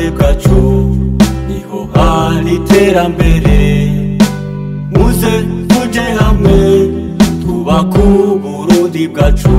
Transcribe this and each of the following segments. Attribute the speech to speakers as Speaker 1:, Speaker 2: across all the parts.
Speaker 1: Burundi bwacu niho hari iterambere. Muze tuje hamwe twubake Burundi bwacu.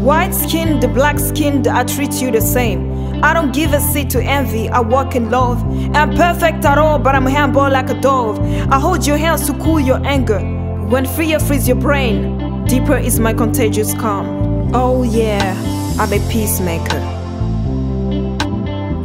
Speaker 2: White-skinned, black-skinned, I treat you the same. I don't give a seat to envy, I walk in love. I'm perfect at all, but I'm humble like a dove. I hold your hands to cool your anger. When fear frees your brain, deeper is my contagious calm. Oh yeah, I'm a peacemaker.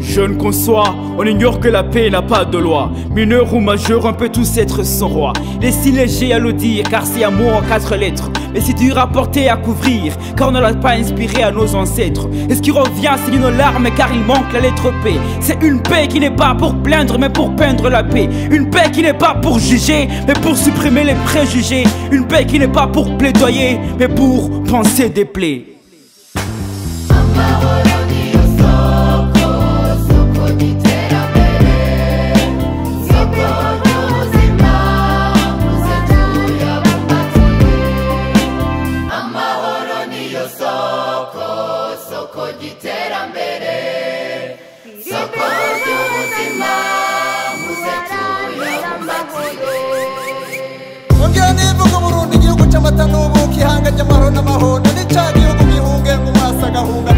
Speaker 3: Jeune qu'on soit, on ignore que la paix n'a pas de loi. Mineur ou majeur, on peut tous être son roi. Il est si léger à le dire, car c'est amour en 4 lettres. Mais c'est dur à porter, à couvrir, car on ne l'a pas inspiré à nos ancêtres. Et ce qui revient, c'est nos larmes, car il manque la lettre P. C'est une paix qui n'est pas pour plaindre, mais pour peindre la paix. Une paix qui n'est pas pour juger, mais pour supprimer les préjugés. Une paix qui n'est pas pour plaidoyer, mais pour penser des plaies.
Speaker 4: Burundi igihugu cy'amata n'ubuki hanga ry'amahoro n'amahoro n'icyagihugu gihunge mu maso agahunga